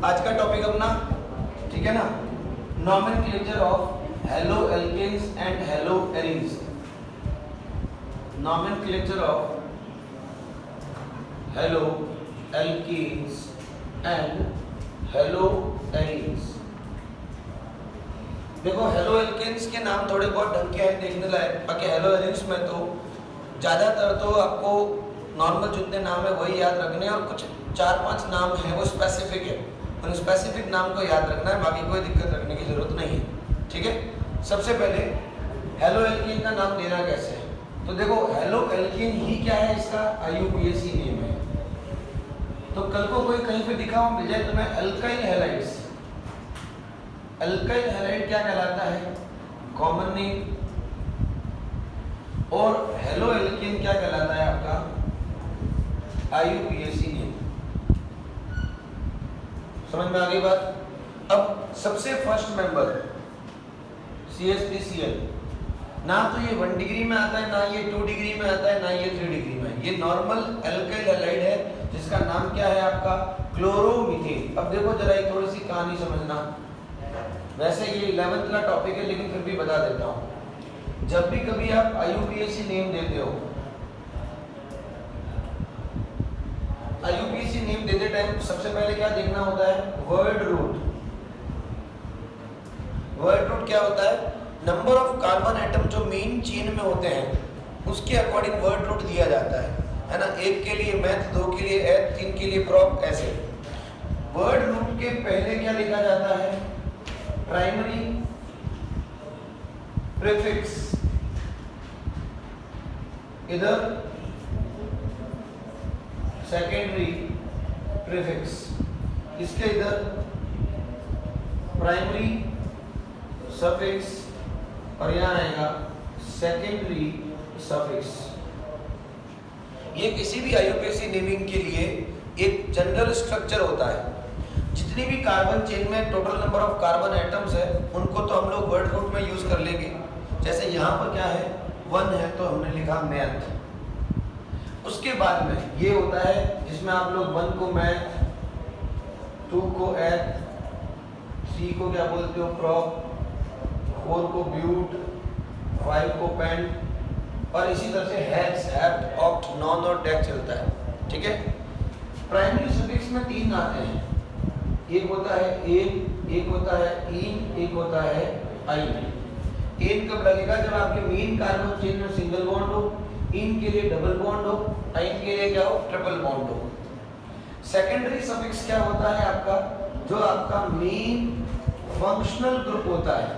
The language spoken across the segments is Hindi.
आज का टॉपिक अपना, ठीक है ना, nomenclature of halo alkanes and halo arenes. Nomenclature of halo alkanes and halo arenes. देखो, हेलो एल्केन्स के नाम थोड़े बहुत ढंग के हैं, देखने लायक। बाकी हेलो एरीन्स में तो ज़्यादातर तो आपको नॉर्मल जितने नाम है वही याद रखने हैं, और कुछ 4-5 नाम है वो स्पेसिफिक है, उन स्पेसिफिक नाम को याद रखना है, बाकी कोई दिक्कत रखने की जरूरत नहीं है, ठीक है। सबसे पहले हेलो एल्केन का नाम देना कैसे है, तो देखो हेलो एल्केन ही क्या है, इसका IUPAC नेम है। तो कल को कोई कहीं पे दिखा हो मिल जाए तुम्हें अल्काइल हैलाइड्स, अल्काइल हैलाइड क्या कहलाता है, कॉमन नेम, और हेलो एल्केन क्या कहलाता है आपका IUPAC नेम। समझ में आ गई बात। अब सबसे फर्स्ट मेंबर CH3Cl, ना तो ये 1 डिग्री में आता है, ना ये 2 डिग्री में आता है, ना ये 3 डिग्री में। ये नॉर्मल अल्काइल हैलाइड है जिसका नाम क्या है आपका क्लोरोमीथेन। अब देखो जरा एक थोड़ी सी कहानी समझना, वैसे ये 11th का टॉपिक है लेकिन फिर भी बता देता हूँ। जब भी कभी आप IUPAC नेम देते हो, IUPAC नेम देते टाइम सबसे पहले क्या देखना होता है, वर्ड रूट। वर्ड रूट क्या होता है, नंबर ऑफ कार्बन एटम जो मेन चेन में होते हैं उसके अकॉर्डिंग वर्ड रूट दिया जाता है ना। 1 के लिए मैथ, 2 के लिए एथ, 3 के लिए प्रॉप, ऐसे। वर्ड रूट के पहले क्या लिखा जाता है, प्राइमरी प्रीफिक्स, इधर सेकेंडरी प्रीफिक्स, इसके इधर प्राइमरी सफिक्स, और यहाँ आएगा सेकेंडरी सफिक्स। ये किसी भी IUPAC नेमिंग के लिए एक जनरल स्ट्रक्चर होता है। जितनी भी कार्बन चेन में total number of carbon atoms है उनको तो हम लोग वर्ड रूट में यूज कर लेंगे। जैसे यहाँ पर क्या है, 1 है तो हमने लिखा मैथ। उसके बाद में ये होता है जिसमें आप लोग 1 को मैथ, 2 को एथ, 3 को क्या बोलते हो प्रॉप, 4 को ब्यूट, 5 को पेंट, और इसी तरह से हेक्स, हेप्ट, ऑक्ट, नॉन और डेक चलता है, ठीक है। प्राइमरी सफिक्स में 3 आते हैं, एक होता है एन, एक होता है इन, एक होता है आइन। एन कब लगेगा, जब आपके मेन कार्बन चेन में सिंगल बॉन्ड हो, इन के लिए डबल बॉन्ड हो, आइन के लिए क्या हो, ट्रिपल बॉन्ड हो। सेकेंडरी सफिक्स क्या होता है आपका, जो आपका मेन फंक्शनल ग्रुप होता है,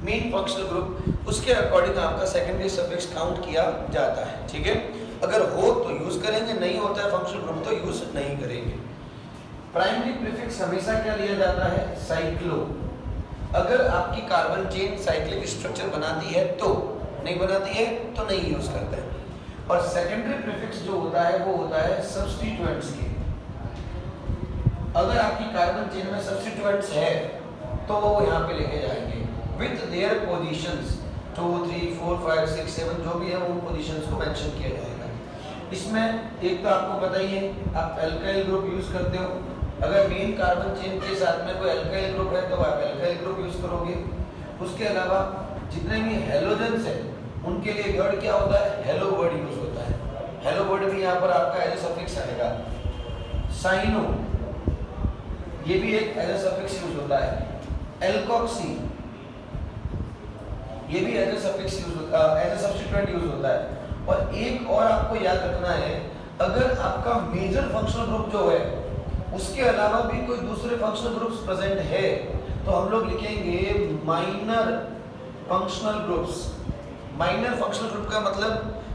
मेन फंक्शनल ग्रुप, उसके अकॉर्डिंग आपका सेकेंडरी सफिक्स काउंट किया जाता है, ठीक है। अगर हो तो यूज करेंगे, नहीं होता है फंक्शनल ग्रुप तो यूज नहीं करेंगे। प्राइमरी प्रीफिक्स हमेशा क्या लिया जाता है, साइक्लो। अगर आपकी कार्बन चेन साइक्लिक स्ट्रक्चर बनाती है तो, नहीं बनाती है तो नहीं यूज करते हैं। और सेकेंडरी प्रीफिक्स जो होता है वो होता है सब्स्टिट्यूएंट्स के। अगर आपकी कार्बन चेन में सब्स्टिट्यूएंट्स है तो वो यहाँ पे लेके जाएंगे विथ देयर पोजीशंस, 2, 3, 4, 5, 6, 7 जो भी है उन पोजीशंस को मेंशन किया जाएगा। इसमें एक तो आपको पता ही है, आप अल्काइल ग्रुप यूज करते हो। अगर मेन कार्बन चेन के साथ में कोई अल्काइल ग्रुप है तो आप अल्काइल ग्रुप यूज करोगे। उसके अलावा जितने भी हेलोजेंस है उनके लिए वर्ड क्या होता है, हेलो वर्ड यूज होता है। हेलो वर्ड भी यहाँ पर आपका एज सफिक्स आएगा। साइनो, ये भी एक एज सफिक्स यूज होता है। एल्कोक्सी, ये भी एज सफिक्स यूज होता है, एज सब्स्टिट्यूएंट यूज होता है। और एक और आपको याद रखना है, अगर आपका मेजर फंक्शनल ग्रुप जो है उसके अलावा भी कोई दूसरे फंक्शनल ग्रुप्स प्रेजेंट है तो हम लोग लिखेंगे minor functional groups. Minor functional group का मतलब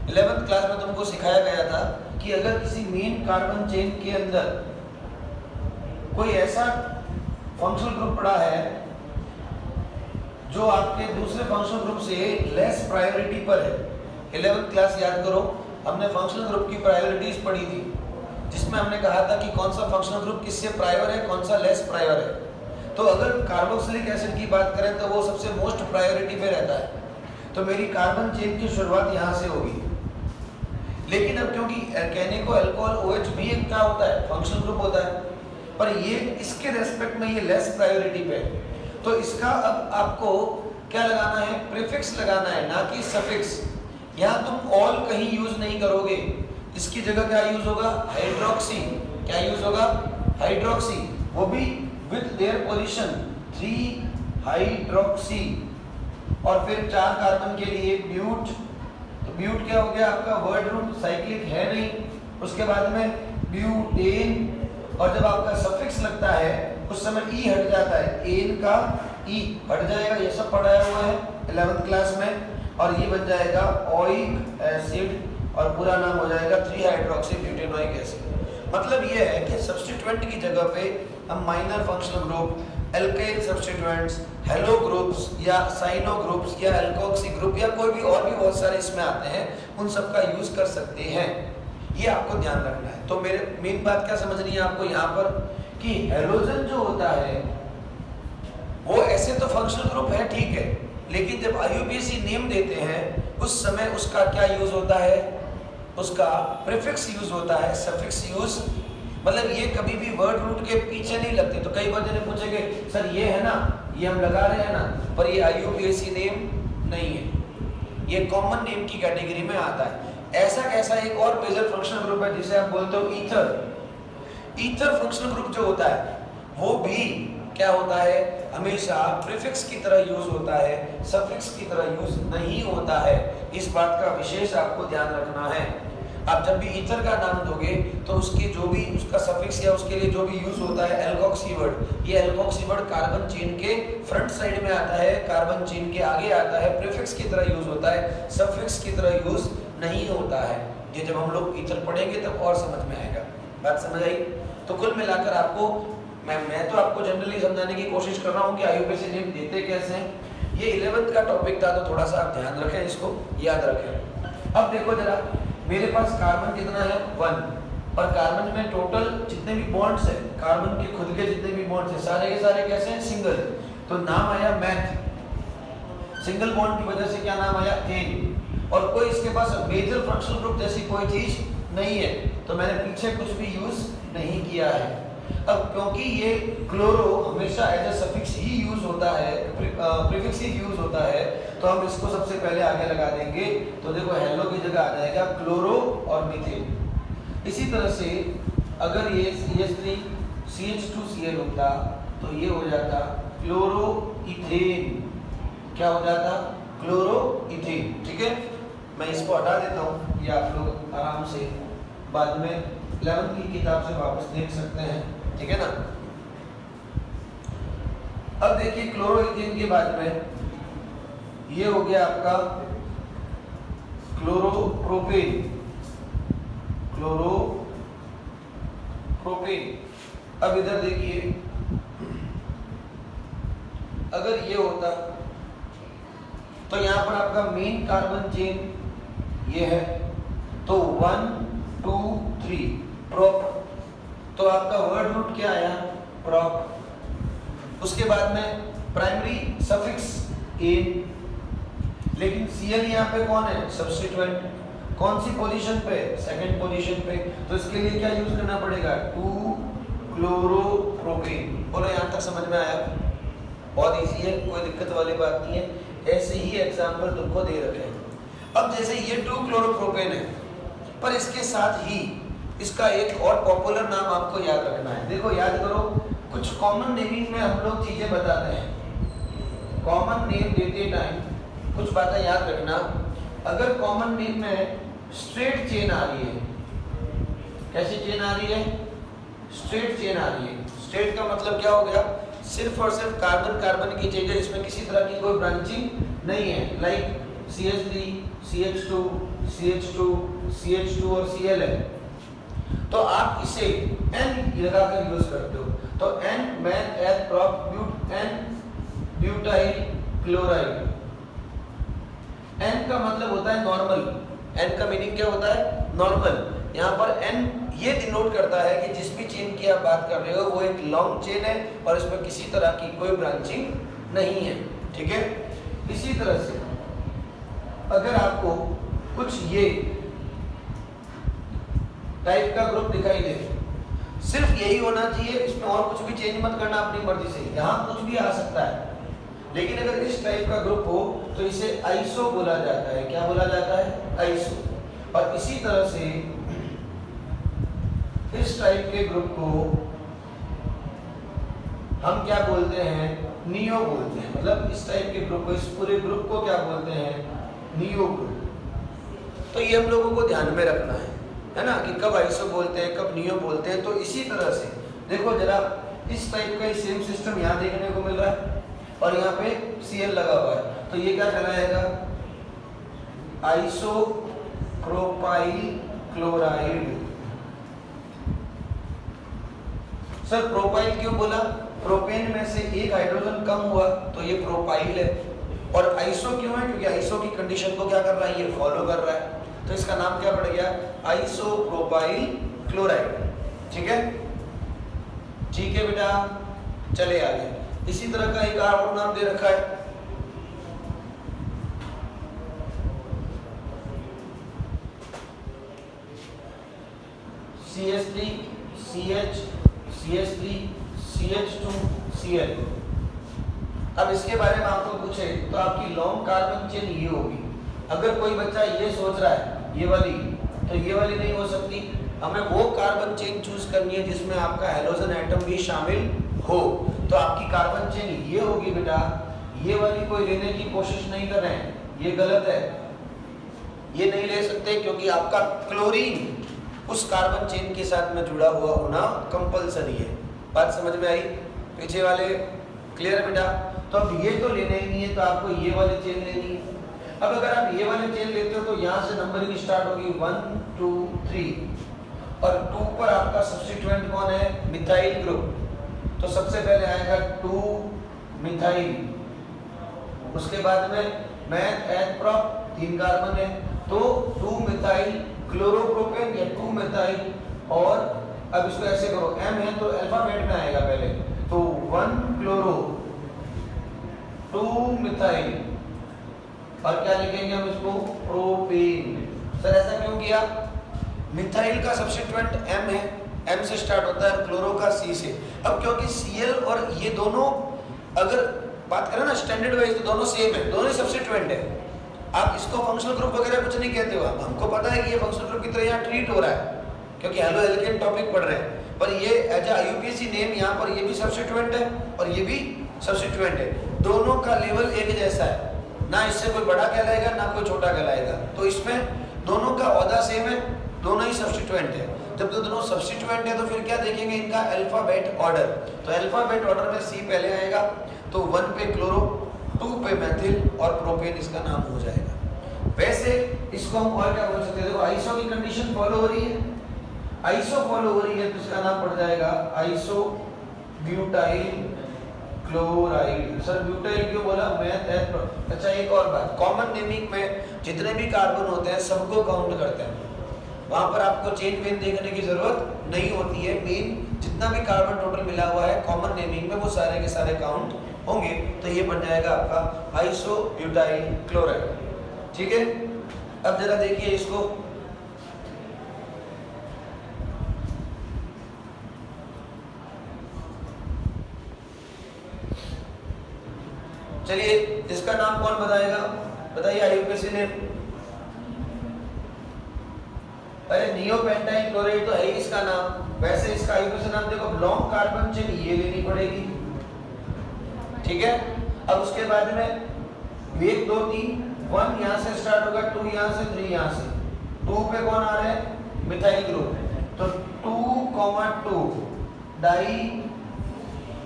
11th क्लास में तुमको सिखाया गया था कि अगर किसी मेन कार्बन चेन के अंदर कोई ऐसा फंक्शनल ग्रुप पड़ा है जो आपके दूसरे फंक्शनल ग्रुप से लेस प्रायोरिटी पर है। 11th क्लास याद करो, हमने फंक्शनल ग्रुप की प्रायोरिटीज पढ़ी थी, जिसमें हमने कहा था कि कौन सा फंक्शनल ग्रुप किससे प्रायोर है, कौन सा लेस प्रायोर है। तो अगर कार्बोक्सिलिक एसिड की बात करें तो वो सबसे मोस्ट प्रायोरिटी पे रहता है, तो मेरी कार्बन चेन की शुरुआत यहाँ से होगी। लेकिन अब क्योंकि कहने को अल्कोहल OH भी एक क्या होता है, फंक्शनल ग्रुप होता है, पर ये इसके रेस्पेक्ट में ये लेस प्रायोरिटी पे है। तो इसका अब आपको क्या लगाना है, प्रीफिक्स लगाना है, ना कि सफिक्स। यहाँ तुम ऑल कहीं यूज नहीं करोगे, इसकी जगह क्या यूज होगा, हाइड्रोक्सी। क्या यूज होगा, हाइड्रोक्सी, वो भी विद देयर पोजीशन 3 हाइड्रोक्सी। और फिर 4 कार्बन के लिए ब्यूट। तो ब्यूट क्या हो गया आपका, वर्ड रूट साइक्लिक है नहीं। उसके बाद में ब्यूटेन, और जब आपका सफिक्स लगता है उस समय ई हट जाता है, एन का ई हट जाएगा। ये सब पढ़ाया हुआ है 11th क्लास में। और ये बन जाएगा ओइक एसिड और पूरा नाम हो जाएगा 3 हाइड्रोक्सी ब्यूटेनोइक एसिड। मतलब ये है कि सब्स्टिट्यूएंट की जगह पे हम minor functional group, alkyl substituents, hello groups या साइनो ग्रुप्स या एल्कोक्सी ग्रुप या कोई भी और भी बहुत सारे इसमें आते हैं, उन सब का यूज कर सकते हैं। ये आपको ध्यान रखना है। तो मेरे मेन बात क्या समझनी है आपको यहाँ पर, कि हेलोजन जो होता है वो ऐसे तो फंक्शनल ग्रुप है, ठीक है, लेकिन जब IUPAC नेम देते हैं उस समय उसका क्या यूज होता है, उसका प्रीफिक्स यूज होता है, सफिक्स यूज। मतलब ये कभी भी वर्ड रूट के पीछे नहीं लगते। तो कई बार जने पूछेंगे सर ये है ना, ये हम लगा रहे हैं ना, पर ये IUPAC नेम नहीं है, ये कॉमन नेम की कैटेगरी में आता है। ऐसा कैसा एक और मेजर फंक्शनल ग्रुप है जिसे आप बोलते हो ईथर। ईथर फंक्शनल ग्रुप जो होता है वो भी क्या होता है, हमेशा प्रीफिक्स की तरह यूज होता है, सफिक्स की तरह यूज नहीं होता है। इस बात का विशेष आपको ध्यान रखना है। आप जब भी ईथर का नाम दोगे तो उसके जो भी उसका सफिक्स या उसके लिए जो भी यूज होता है एल्कोक्सी वर्ड, ये एल्कोक्सी वर्ड कार्बन चेन के फ्रंट साइड में आता है, कार्बन चेन के आगे आता है, प्रीफिक्स की तरह यूज होता है, सफिक्स की तरह यूज नहीं होता है। ये जब हम लोग ईथर पढ़ेंगे तब और समझ में आएगा। बात समझ आई? तो कुल मिलाकर आपको मैं तो आपको जनरली समझाने की कोशिश कर रहा हूँ कि IUPAC नेम देते कैसे हैं। ये 11th का टॉपिक था, तो थोड़ा सा आप ध्यान रखें, इसको याद रखें। अब देखो जरा, मेरे पास कार्बन कितना है 1, और कार्बन में टोटल जितने भी बॉन्ड्स हैं, कार्बन के खुद के जितने भी बॉन्ड्स हैं, सारे के सारे कैसे हैं, सिंगल। तो नाम आया मैथ। सिंगल बॉन्ड की वजह से क्या नाम आया, एन। और कोई इसके पास मेजर फंक्शनल ग्रुप जैसी कोई चीज नहीं है, तो मैंने पीछे कुछ भी यूज नहीं किया है। अब क्योंकि ये क्लोरो हमेशा एज ए सफिक्स ही यूज होता है, प्रीफिक्स ही यूज होता है, तो हम इसको सबसे पहले आगे लगा देंगे। तो देखो हेलो की जगह आ जाएगा क्लोरो और मीथेन। इसी तरह से अगर ये CH3 CH2Cl होता तो ये हो जाता क्लोरोइथेन। क्या हो जाता, क्लोरोइथेन। ठीक है, मैं इसको हटा देता हूँ, ये आप लोग आराम से बाद में 11th की किताब से वापस देख सकते हैं। ठीक है ना। अब देखिए क्लोरोइथेन के बाद में ये हो गया आपका क्लोरोप्रोपेन। अब इधर देखिए, अगर ये होता तो यहां पर आपका मेन कार्बन चेन ये है, तो 1 2 3 प्रोप। तो आपका वर्ड रूट क्या आया, प्रोप। उसके बाद में प्राइमरी सफिक्स एन, लेकिन Cl यहाँ पे कौन है, सब्स्टिट्यूएंट। कौन सी पोजीशन पे, सेकंड पोजीशन पे। तो इसके लिए क्या यूज करना पड़ेगा, 2 क्लोरोप्रोपेन। बोलो यहाँ तक समझ में आया? बहुत इजी है, कोई दिक्कत वाली बात नहीं है। ऐसे ही एग्जाम्पल तुमको दे रखे हैं। अब जैसे ये 2 क्लोरोप्रोपेन है, पर इसके साथ ही इसका एक और पॉपुलर नाम आपको याद रखना है। देखो याद करो, कुछ कॉमन नेमिंग में हम लोग चीजें बताते हैं। कॉमन नेम देते टाइम कुछ बातें याद रखना। अगर कॉमन नेम में स्ट्रेट चेन आ रही है, कैसी चेन आ रही है, स्ट्रेट चेन आ रही है। स्ट्रेट का मतलब क्या हो गया, सिर्फ और सिर्फ कार्बन कार्बन की चेन है, इसमें किसी तरह की कोई ब्रांचिंग नहीं है। Like CH3 CH2 CH2 CH2 और Cl है, तो आप इसे N लगाकर यूज करते हो। तो N meth eth prop but N butyl chloride. N का मतलब होता है नॉर्मल। N का मीनिंग क्या होता है, नॉर्मल। यहाँ पर N ये डिनोट करता है कि जिस भी चेन की आप बात कर रहे हो वो एक लॉन्ग चेन है और इसमें किसी तरह की कोई ब्रांचिंग नहीं है। ठीक है। इसी तरह से अगर आपको कुछ ये टाइप का ग्रुप दिखाई दे, सिर्फ यही होना चाहिए, इसमें और कुछ भी चेंज मत करना अपनी मर्जी से, यहाँ कुछ भी आ सकता है। लेकिन अगर इस टाइप का ग्रुप हो तो इसे आइसो बोला जाता है। क्या बोला जाता है? आइसो। और इसी तरह से इस टाइप के ग्रुप को हम क्या बोलते हैं? नियो बोलते हैं। मतलब इस टाइप के ग्रुप को, इस पूरे ग्रुप को क्या बोलते हैं? Neo group. तो ये हम लोगों को ध्यान में रखना है ना, कि कब आइसो बोलते हैं, कब नियो बोलते हैं। तो इसी तरह से देखो जरा, इस टाइप का ही सेम सिस्टम यहाँ देखने को मिल रहा है और यहाँ पे Cl लगा हुआ है, तो ये क्या कहलाएगा? Iso propyl chloride. Sir propyl क्यों बोला? प्रोपेन में से एक हाइड्रोजन कम हुआ तो ये प्रोपाइल है। और आइसो क्यों है? क्योंकि आइसो की कंडीशन को क्या कर रहा है? ये फॉलो कर रहा है। तो इसका नाम क्या पड़ गया? Iso propyl chloride. ठीक है, ठीक है बेटा, चले आगे। इसी तरह का एक और नाम दे रखा है, CH3 CH CH3 CH2 Cl। अब इसके बारे में आपको पूछे तो आपकी लॉन्ग कार्बन चेन ये होगी। अगर कोई बच्चा ये सोच रहा है ये वाली, तो ये वाली नहीं हो सकती, हमें वो कार्बन चेन चूज करनी है जिसमें आपका हेलोजन एटम भी शामिल हो। तो आपकी कार्बन चेन ये होगी बेटा। ये वाली कोई लेने की कोशिश नहीं कर रहे हैं, ये गलत है, ये नहीं ले सकते, क्योंकि आपका क्लोरीन उस कार्बन चेन के साथ में जुड़ा हुआ होना कंपलसरी है। बात समझ में आई? पीछे वाले क्लियर बेटा? तो अब ये तो लेने ही नहीं है, तो आपको ये वाली चेन लेनी है। अब अगर आप ये वाली चेन लेते हो तो यहाँ से नंबरिंग स्टार्ट होगी 1 2 3 और 2 पर आपका सब्स्टिट्यूएंट कौन है? Methyl group. तो सबसे पहले आएगा 2 मिथाइल, उसके बाद में मैथ एथ प्रोप 3 कार्बन है, तो 2 मिथाइल क्लोरोप्रोपेन या 2 मिथाइल। और अब इसको ऐसे करो, M है तो अल्फाबेट में आएगा पहले, तो 1 क्लोरो 2 मिथाइल और क्या लिखेंगे हम इसको? प्रोपेन। सर ऐसा क्यों किया? मिथाइल का सब्स्टिट्यूएंट M है, M से स्टार्ट होता है, क्लोरो का C से। अब क्योंकि Cl और ये दोनों अगर बात करें ना स्टैंडर्ड वाइज, तो दोनों सेम है, दोनों ही सब्स्टिट्यूएंट है। आप इसको फंक्शनल ग्रुप वगैरह कुछ नहीं कहते हो, हमको पता है कि ये फंक्शनल ग्रुप की तरह यहाँ ट्रीट हो रहा है क्योंकि हेलो एल्केन टॉपिक पढ़ रहे हैं, पर ये एज अ IUPAC नेम यहाँ पर ये भी सब्स्टिट्यूएंट है और ये भी सब्स्टिट्यूएंट है। दोनों का लेवल एक जैसा है, ना इससे कोई बड़ा कहलाएगा ना कोई छोटा कहलाएगा। तो इसमें दोनों का ओहदा सेम है, दोनों ही सब्स्टिट्यूएंट है। जब तो दोनों सब्स्टिट्यूएंट है तो फिर क्या देखेंगे इनका? Alphabet order. तो अल्फाबेट ऑर्डर में C पहले आएगा, तो 1 पे क्लोरो, 2 पे मेथिल और प्रोपेन इसका नाम हो जाएगा। वैसे इसको हम और क्या बोल सकते हैं? देखो आइसो की कंडीशन फॉलो हो रही है, आइसो फॉलो हो रही है, तो इसका नाम पड़ जाएगा iso butyl chloride. Sir butyl क्यों बोला? मैथ। अच्छा एक और बात, कॉमन नेमिंग में जितने भी कार्बन होते हैं सबको काउंट करते हैं, वहां पर आपको चेन पेन देखने की जरूरत नहीं होती है। मेन जितना भी कार्बन टोटल मिला हुआ है कॉमन नेमिंग में वो सारे के सारे काउंट होंगे। तो ये बन जाएगा आपका आइसो ब्यूटाइल क्लोराइड। ठीक है, अब जरा देखिए इसको, चलिए इसका नाम कौन बताएगा? बताइए IUPAC ने। अरे नियोपेंटाइल क्लोराइड तो है ही इसका नाम। वैसे इसका IUPAC नाम देखो, लॉन्ग कार्बन चेन ये लेनी पड़ेगी। ठीक है, अब उसके बाद में 1 2 3 1 यहाँ से स्टार्ट होगा, 2 यहाँ से, 3 यहाँ से। 2 पे कौन आ रहा है? मिथाइल ग्रुप, तो 2,2 डाई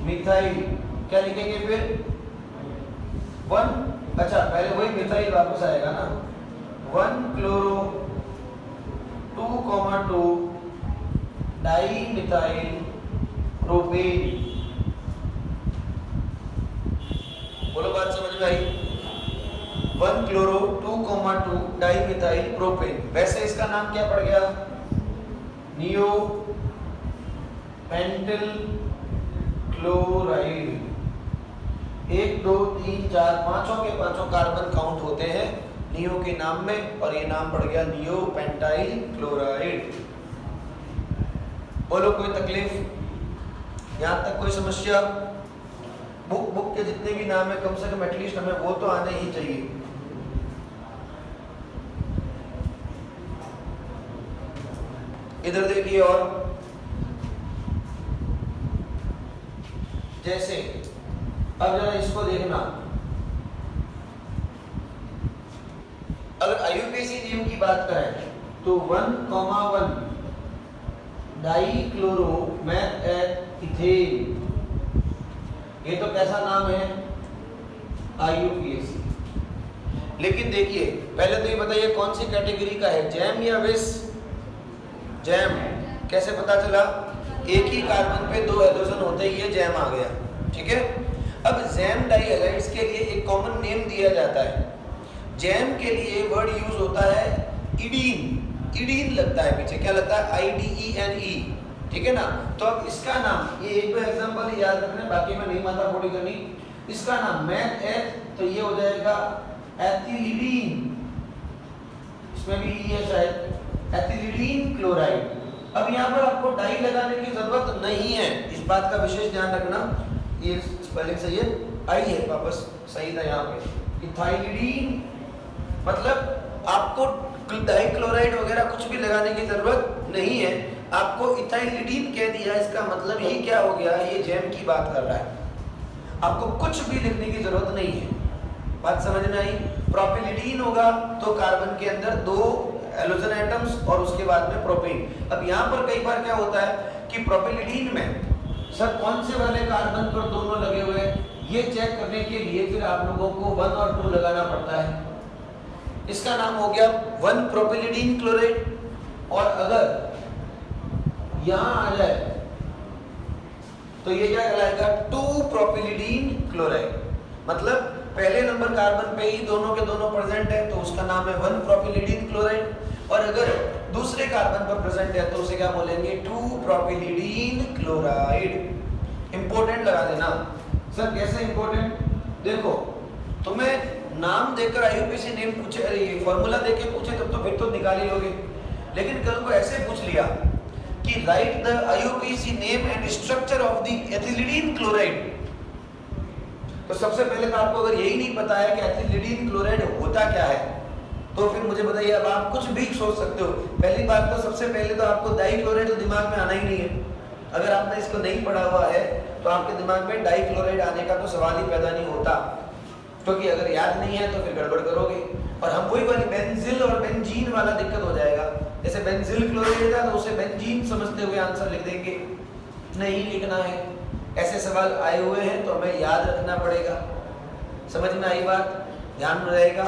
मिथाइल क्या लिखेंगे फिर? 1। अच्छा पहले वही मिथाइल वापस आएगा ना, 1 क्लोरो 2,2 डाई मिथाइल प्रोपेन। बोलो बात समझ में आई? 1 क्लोरो 2,2 डाई मिथाइल प्रोपेन। वैसे इसका नाम क्या पड़ गया? Neo pentyl chloride. 1 2 3 4 पांचों के पांचों कार्बन काउंट होते हैं नियो के नाम में, और ये नाम पड़ गया नियो पेंटाइल क्लोराइड। बोलो कोई तकलीफ? यहाँ तक कोई समस्या? बुक के जितने भी नाम है कम से कम एटलीस्ट हमें वो तो आने ही चाहिए। इधर देखिए, और जैसे अब जरा इसको देखना, अगर आईयूपीएसी नेम की बात करें तो 1,1 डाइक्लोरोमेथेन, ये तो कैसा नाम है? आईयूपीएसी। लेकिन देखिए पहले तो ये बताइए कौन सी कैटेगरी का है, जैम या विस? जैम। कैसे पता चला? एक ही कार्बन पे 2 हाइड्रोजन होते ही ये जैम आ गया। ठीक है, अब जैम डाइहैलाइड्स के लिए एक कॉमन नेम दिया जाता है। जैम के लिए वर्ड यूज होता है इडीन। इडीन लगता है पीछे, क्या लगता है? IDENE। ठीक है ना? तो अब इसका नाम, ये एक दो एग्जांपल याद रखना, बाकी में नहीं माथा फोड़ी करनी। इसका नाम मैथ एथ, तो ये हो जाएगा एथिलीन, इसमें भी ई है शायद, एथिलीन क्लोराइड। अब यहाँ पर आपको डाई लगाने की जरूरत नहीं है, इस बात का विशेष ध्यान रखना। ये स्पेलिंग सही है, आई है, वापस सही था यहाँ पे। इथाइलिन मतलब आपको डाई क्लोराइड वगैरह कुछ भी लगाने की जरूरत नहीं है, आपको इथाइलिन कह दिया, इसका मतलब ही क्या हो गया? ये जैम की बात कर रहा है, आपको कुछ भी लिखने की जरूरत नहीं है। बात समझ में आई? प्रोपिलिडीन होगा तो कार्बन के अंदर 2 हाइड्रोजन एटम्स और उसके बाद में प्रोपेन। अब यहाँ पर कई बार क्या होता है कि प्रोपिलिडीन में सर कौन से वाले कार्बन पर दोनों लगे हुए हैं, ये चेक करने के लिए फिर आप लोगों को 1 और 2 लगाना पड़ता है। इसका नाम हो गया 1 प्रोपिलिडीन क्लोराइड। और अगर यहाँ आ जाए तो ये क्या कहलाएगा? 2 प्रोपिलिडीन क्लोराइड। मतलब पहले नंबर कार्बन पे ही दोनों के दोनों प्रेजेंट है तो उसका नाम है 1 प्रोपिलिडीन क्लोराइड। और अगर दूसरे कार्बन पर प्रेजेंट है तो उसे क्या बोलेंगे? 2 प्रोपिलिडीन क्लोराइड। इंपॉर्टेंट लगा देना। सर कैसे इंपॉर्टेंट? देखो, तुम्हें नाम देकर आईयूपीएसी नेम पूछे, अरे ये फॉर्मूला देके पूछे तब तो फिर तो निकाल ही लोगे, लेकिन कल को ऐसे पूछ लिया कि right the IUPAC name and structure of the ethylene chloride, तो सबसे पहले तो आपको अगर यही नहीं पता है कि एथिलीन क्लोराइड होता क्या है, तो फिर मुझे बताइए अब आप कुछ भी सोच सकते हो। पहली बात तो सबसे पहले तो आपको डाई क्लोराइड तो दिमाग में आना ही नहीं है। अगर आपने इसको नहीं पढ़ा हुआ है तो आपके दिमाग में डाई क्लोराइड आने का तो सवाल ही पैदा नहीं होता, क्योंकि अगर याद नहीं है तो फिर गड़बड़ करोगे और हम वही वाली बेंजिल और बेंजीन वाला दिक्कत हो जाएगा। जैसे बेंजिल क्लोराइड था तो उसे बेंजीन समझते हुए आंसर लिख देंगे, नहीं लिखना है। ऐसे सवाल आए हुए हैं तो हमें याद रखना पड़ेगा। समझ में आई बात? ध्यान में रहेगा।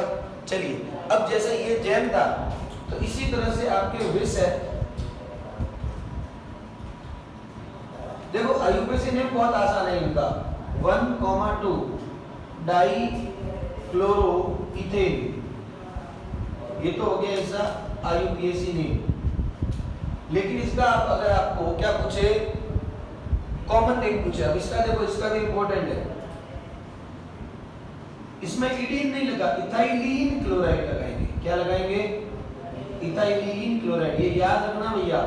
चलिए, अब जैसे ये जैम था तो इसी तरह से आपके विष है। देखो आईयूपीएसी नेम बहुत आसान है इनका, 1,2 डाई क्लोरो इथेन, ये तो हो गया इसका आईयूपीएसी नेम। लेकिन इसका अगर आपको क्या पूछे, कॉमन नेम पूछे, अब इसका देखो, इसका भी इंपॉर्टेंट है। इसमें इडीन नहीं लगा, इथाइलिन क्लोराइड लगाएंगे। क्या लगाएंगे? Ethylene chloride. ये याद रखना भैया,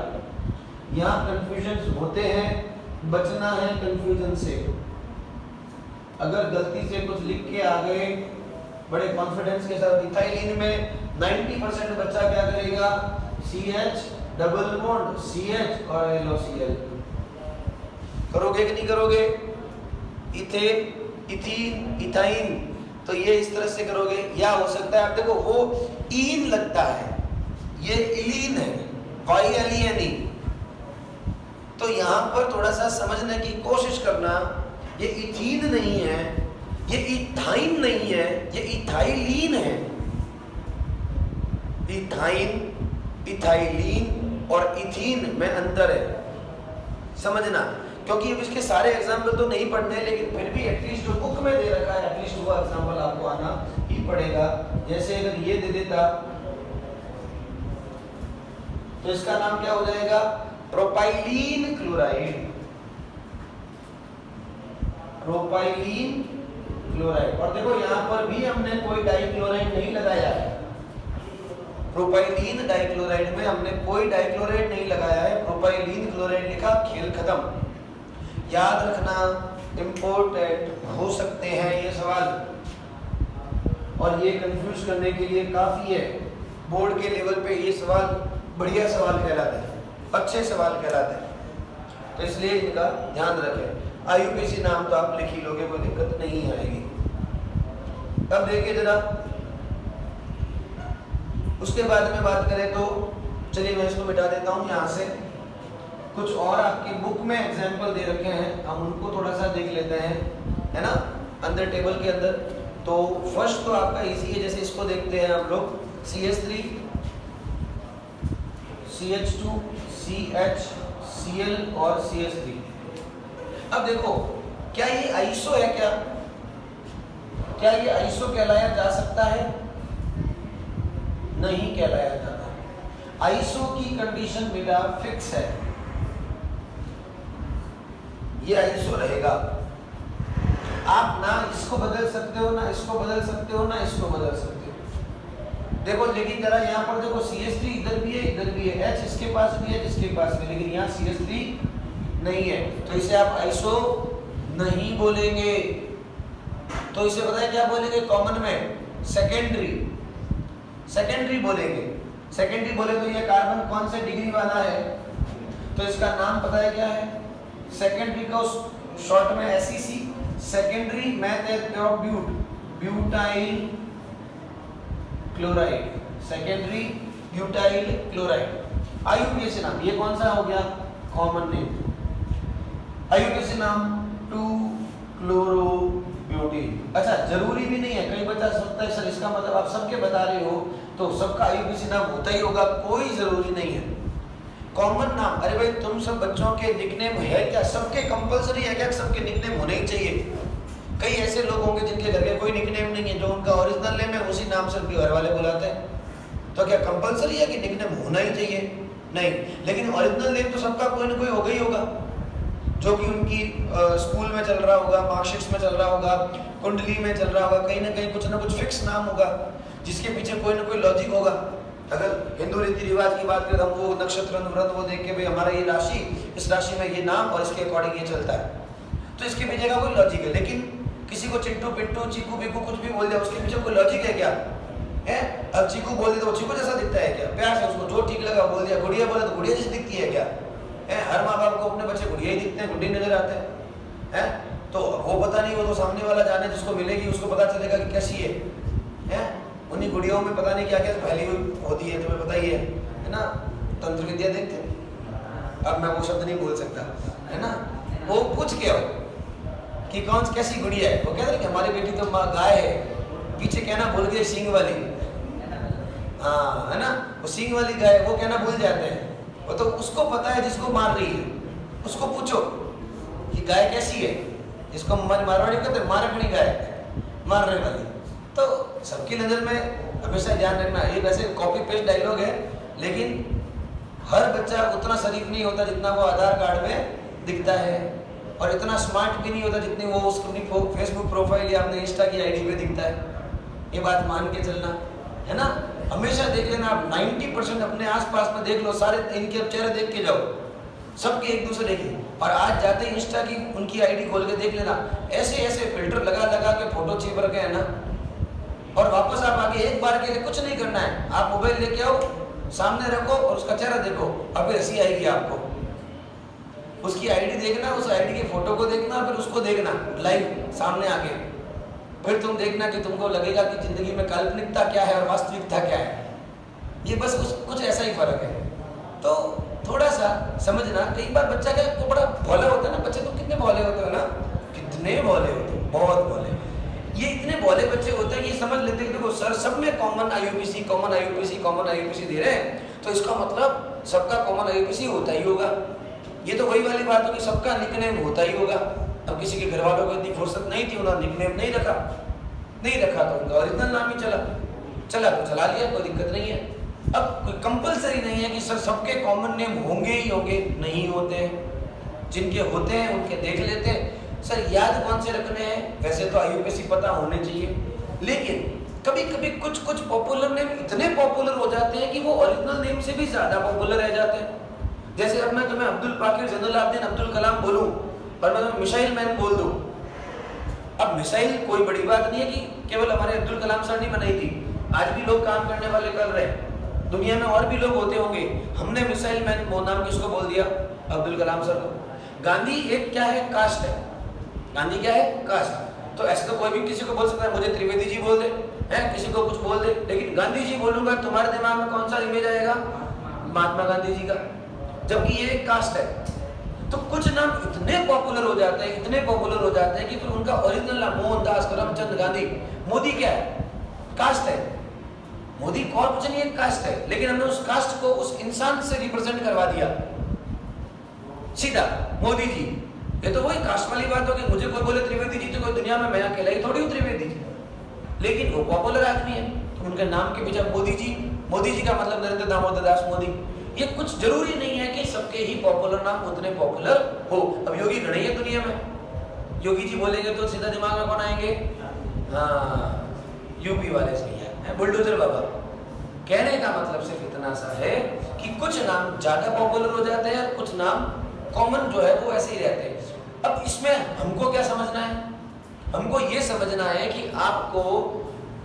यहाँ कंफ्यूजन होते हैं, बचना है कंफ्यूजन से। अगर गलती से कुछ लिख के आ गए बड़े कॉन्फिडेंस के साथ, इथाइलिन में 90% बच्चा क्या करेगा? CH डबल बॉन्ड CH और LOCl। करोगे कि नहीं करोगे? इथेन, इथीन, इथाइन, तो ये इस तरह से करोगे। या हो सकता है आप देखो वो ईन लगता है, ये इलीन है, YLENE। तो यहाँ पर थोड़ा सा समझने की कोशिश करना, ये इथीन नहीं है, ये इथाइन नहीं है, ये इथाइलिन है। इथाइन, इथाइलिन और इथीन में अंतर है, समझना। क्योंकि इसके सारे एग्जाम्पल तो नहीं पढ़ने, लेकिन फिर भी एटलीस्ट जो बुक में दे रखा है एटलीस्ट वो एग्जाम्पल आपको आना ही पड़ेगा। जैसे अगर ये दे देता तो इसका नाम क्या हो जाएगा? Propylene chloride. Propylene chloride. और देखो यहाँ पर भी हमने कोई डाइक्लोराइड नहीं लगाया है, प्रोपाइलीन डाइक्लोराइड में हमने कोई डाइक्लोराइड नहीं लगाया है, प्रोपाइलीन क्लोराइड लिखा, खेल खत्म। याद रखना इम्पोर्टेंट हो सकते हैं ये सवाल, और ये कंफ्यूज करने के लिए काफ़ी है। बोर्ड के लेवल पे ये सवाल बढ़िया सवाल कहलाते हैं, अच्छे सवाल कहलाते हैं, तो इसलिए इनका ध्यान रखें। आईयूपीएसी नाम तो आप लिख ही लोगे, कोई दिक्कत नहीं आएगी। अब देखिए जरा, उसके बाद में बात करें तो चलिए मैं इसको मिटा देता हूँ यहाँ से। कुछ और आपकी बुक में एग्जाम्पल दे रखे हैं, हम उनको थोड़ा सा देख लेते हैं, है ना, अंदर टेबल के अंदर। तो फर्स्ट तो आपका इजी है, जैसे इसको देखते हैं आप लोग, CH3 CH2 CH Cl और CH3। अब देखो, क्या ये आइसो है? क्या ये आइसो कहलाया जा सकता है? नहीं कहलाया जाता। आइसो की कंडीशन बेटा फिक्स है, ये आइसो रहेगा। आप ना इसको बदल सकते हो, ना इसको बदल सकते हो, ना इसको बदल सकते हो। देखो लेकिन जरा यहाँ पर देखो, CH3 इधर भी है, इधर भी है, H इसके पास भी है, इसके पास भी, लेकिन यहाँ CH3 नहीं है, तो इसे आप आइसो नहीं बोलेंगे। तो इसे पता है क्या बोलेंगे कॉमन में? सेकेंडरी बोलेंगे। सेकेंडरी बोले तो ये कार्बन कौन से डिग्री वाला है, तो इसका नाम पता है क्या है? सेकेंडरी को शॉर्ट में SEC, secondary method of butyl chloride, secondary butyl chloride. IUPAC नाम, ये कौन सा हो गया? Common name. आईयूपीएसी नाम 2-क्लोरोब्यूटेन। अच्छा, जरूरी भी नहीं है, कई बच्चा सोचता है सर इसका मतलब आप सबके बता रहे हो तो सबका आईयूपीएसी नाम होता ही होगा, कोई जरूरी नहीं है। कॉमन नाम, अरे भाई तुम सब बच्चों के निकनेम है क्या? सबके कंपलसरी है क्या? सबके निकनेम होने ही चाहिए। कई ऐसे लोग होंगे जिनके घर के कोई निकनेम नहीं है, जो उनका ओरिजिनल नेम है उसी नाम से उनके घर वाले बुलाते हैं, तो क्या कंपलसरी है कि निकनेम होना ही चाहिए? नहीं, लेकिन ओरिजिनल नेम तो सबका कोई ना कोई होगा ही होगा, जो कि उनकी स्कूल में चल रहा होगा, मार्कशीट्स में चल रहा होगा, कुंडली में चल रहा होगा, कहीं ना कहीं कुछ ना कुछ फिक्स नाम होगा जिसके पीछे कोई ना कोई लॉजिक होगा। अगर हिंदू रीति रिवाज की बात करें, हम वो नक्षत्र व्रत वो देख के भाई हमारा ये राशि, इस राशि में ये नाम और इसके अकॉर्डिंग ये चलता है, तो इसके पीछे का कोई लॉजिक है। लेकिन किसी को चिट्टू पिट्टू चीकू बिकू कुछ भी बोल दिया, उसके पीछे कोई लॉजिक है क्या? है? अब चीकू बोल दिया तो चीकू जैसा दिखता है क्या? प्यार से उसको जो ठीक लगा बोल दिया। गुड़िया बोले तो गुड़िया जैसी दिखती है क्या? है? हर माँ बाप को अपने बच्चे गुड़िया ही दिखते हैं, गुड्डी नजर आते हैं। तो वो पता नहीं, वो तो सामने वाला जाने, जिसको मिलेगी उसको पता चलेगा कि कैसी है? उन्हीं गुड़ियों में पता नहीं क्या क्या पहली होती है, तुम्हें पता ही है ना? तंत्र विद्या देखते हैं, अब मैं वो शब्द नहीं बोल सकता, है ना? वो पूछ के आओ कि कौन कैसी गुड़िया है, वो कहते हैं कि हमारी बेटी तो माँ गाय है, पीछे कहना भूल गए सींग वाली, हाँ है ना, वो सींग वाली गाय, वो कहना भूल जाते हैं। वो तो उसको पता है जिसको मार रही है, उसको पूछो कि गाय कैसी है, जिसको मारवाड़ी कहते हैं मारकड़ी गाय, मारने वाली। तो सबकी नज़र में हमेशा ध्यान रखना, ये वैसे कॉपी पेस्ट डायलॉग है, लेकिन हर बच्चा उतना शरीफ नहीं होता जितना वो आधार कार्ड में दिखता है, और इतना स्मार्ट भी नहीं होता जितनी वो उसकी फेसबुक प्रोफाइल या अपने इंस्टा की आईडी पे दिखता है। ये बात मान के चलना, है ना? हमेशा देख लेना आप, 90% अपने आसपास में देख लो, सारे इनके चेहरे देख के जाओ, सबके एक दूसरे के। और आज जाते ही इंस्टा की उनकी आईडी खोल के देख लेना, ऐसे ऐसे फिल्टर लगा लगा के फोटो चिप रखे हैं ना। और वापस आप आके एक बार के लिए कुछ नहीं करना है, आप मोबाइल लेके आओ, सामने रखो और उसका चेहरा देखो, अभी हंसी आएगी आपको। उसकी आईडी देखना, उस आईडी के फोटो को देखना, फिर उसको देखना लाइव सामने आके, फिर तुम देखना कि तुमको लगेगा कि जिंदगी में काल्पनिकता क्या है और वास्तविकता क्या है। ये बस कुछ ऐसा ही फर्क है। तो थोड़ा सा समझना, कई बार बच्चा क्या तो बड़ा भोला होता है ना, बच्चे तो कितने भोले होते हैं ना, कितने भोले होते हैं, बहुत भोले। ये इतने भोले बच्चे होते हैं, ये समझ लेते हैं कि देखो सर सब में common IUPAC common IUPAC common IUPAC दे रहे हैं, तो इसका मतलब सबका कॉमन आईयूपीसी होता ही होगा। ये तो वही वाली बात हो कि सबका निकनेम होता ही होगा। अब किसी के घर वालों को इतनी फुर्सत नहीं थी, उन्होंने निकनेम नहीं रखा तो उनका ओरिजिनल नाम ही चला तो चला लिया, कोई दिक्कत नहीं है। अब कोई कंपलसरी नहीं है कि सर सबके कॉमन नेम होंगे ही होंगे, नहीं होते हैं। जिनके होते हैं उनके देख लेते हैं। सर याद कौन से रखने हैं? वैसे तो आईयूपीसी पता होने चाहिए, लेकिन कभी कभी कुछ पॉपुलर नेम इतने पॉपुलर हो जाते हैं कि वो ओरिजिनल नेम से भी ज्यादा पॉपुलर रह जाते हैं। जैसे अब मैं तुम्हें अब्दुल पाकिर जैनुलाब्दीन अब्दुल कलाम बोलूं, और मैं मिसाइल मैन बोल दूं। अब मिसाइल कोई बड़ी बात नहीं है कि केवल हमारे अब्दुल कलाम सर ने बनाई थी, आज भी लोग काम करने वाले कर रहे हैं, दुनिया में और भी लोग होते होंगे। हमने मिसाइल मैन वो नाम किसको बोल दिया? अब्दुल कलाम सर को। गांधी एक क्या है? कास्ट है। गांधी क्या है? कास्ट। तो ऐसे तो कोई भी किसी को बोल सकता है, मुझे त्रिवेदी जी बोल दे, है किसी को कुछ बोल दे, लेकिन गांधी जी बोलूंगा तुम्हारे दिमाग में कौन सा इमेज आएगा? महात्मा गांधी जी का, जबकि ये एक कास्ट है। तो कुछ नाम इतने पॉपुलर हो जाते हैं, इतने पॉपुलर हो जाते हैं कि फिर उनका ओरिजिनल नाम मोहनदास करमचंद गांधी। मोदी क्या है? कास्ट है। मोदी कॉर्पोरेशन एक कास्ट है, लेकिन हमने उस कास्ट को उस इंसान से रिप्रेजेंट करवा दिया सीधा, मोदी जी। ये तो वही कास्ट वाली बात होगी। मुझे कोई बोले त्रिवेदी जी तो कोई दुनिया में मैं अकेला ही थोड़ी हूँ त्रिवेदी जी, लेकिन वो पॉपुलर आदमी है तो उनके नाम के पीछे मोदी जी। मोदी जी का मतलब नरेंद्र दामोदर दास मोदी। ये कुछ जरूरी नहीं है कि सबके ही पॉपुलर नाम उतने पॉपुलर हो। अब योगी घने हैं दुनिया में, योगी जी बोलेंगे तो सीधा दिमाग में कौन आएंगे? हाँ, यूपी वाले सही है, बुलडोजर बाबा। कहने का मतलब सिर्फ इतना सा है कि कुछ नाम ज्यादा पॉपुलर हो जाते हैं और कुछ नाम कॉमन जो है वो ऐसे ही रहते हैं। अब इसमें हमको क्या समझना है? हमको ये समझना है कि आपको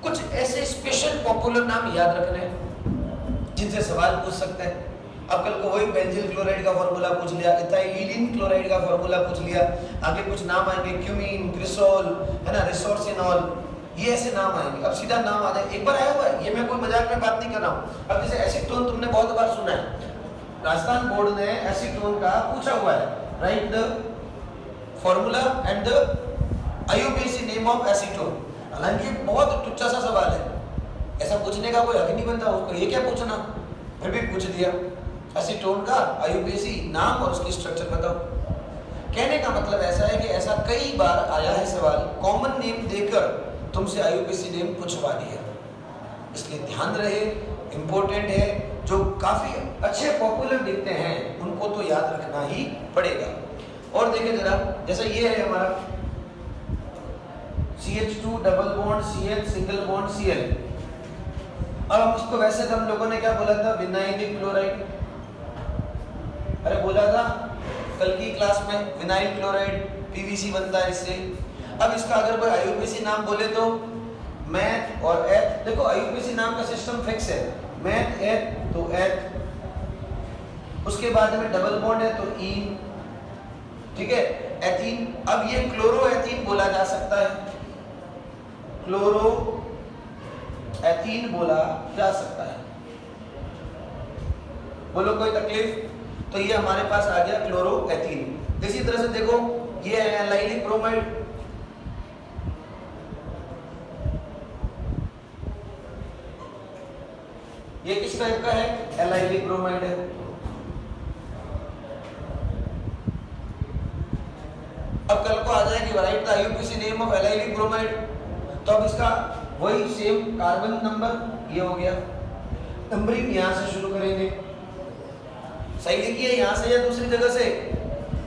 कुछ ऐसे स्पेशल पॉपुलर नाम याद रखने हैं जिनसे सवाल पूछ सकते हैं। अब कल को वही बेंजील क्लोराइड का फॉर्मूला पूछ लिया, इथाइलिन क्लोराइड का फॉर्मूला पूछ लिया, आगे कुछ नाम आएंगे क्यूमीन, क्रिसोल, है ना, रिसोर्सिनॉल, ये ऐसे नाम आएंगे। अब सीधा नाम आ जाए, एक बार आया हुआ है, ये मैं कोई मजाक में बात नहीं कर रहा हूँ। अब जैसे एसीटोन तुमने बहुत बार सुना है, राजस्थान बोर्ड ने एसीटोन का पूछा हुआ है, right the formula and the IUPAC name of acetone. हालांकि ये बहुत टुच्चा सा सवाल है, ऐसा पूछने का कोई हक नहीं बनता उसको, ये क्या पूछना, फिर भी पूछ दिया। एसीटोन का IUPAC नाम और उसकी स्ट्रक्चर बताओ। कहने का मतलब ऐसा है कि ऐसा कई बार आया है सवाल, कॉमन नेम देकर तुमसे IUPAC नेम पूछवा दिया, इसलिए ध्यान रहे, इंपॉर्टेंट है। जो काफी अच्छे पॉपुलर दिखते हैं उनको तो याद रखना ही पड़ेगा। और देखिए जरा, जैसा ये है हमारा CH2 double bond CH single bond Cl। अब हम इसको वैसे तो हम लोगों ने क्या बोला था? Vinylic chloride. अरे बोला था कल की क्लास में, विनाइल क्लोराइड PVC बनता है इससे। अब इसका अगर कोई IUPAC नाम बोले तो मैथ और एथ, देखो IUPAC नाम का सिस्टम फिक्स है, मैथ एथ तो एथ, उसके बाद में डबल बॉन्ड है तो ईन, ठीक है, एथीन। अब ये क्लोरो एथीन बोला जा सकता है, क्लोरो एथीन बोला जा सकता है। बोलो कोई तकलीफ? तो ये हमारे पास आ गया क्लोरो एथीन। इसी तरह से देखो ये है एलाइलिक ब्रोमाइड, ये किस टाइप का है? एलाइलिक ब्रोमाइड है। अब कल को आ जाए कि right the IUPAC name of allylic bromide, तो अब इसका वही सेम कार्बन नंबर ये हो गया। नंबरिंग यहां से शुरू करेंगे, सही लिखिए, यहां से या दूसरी जगह से?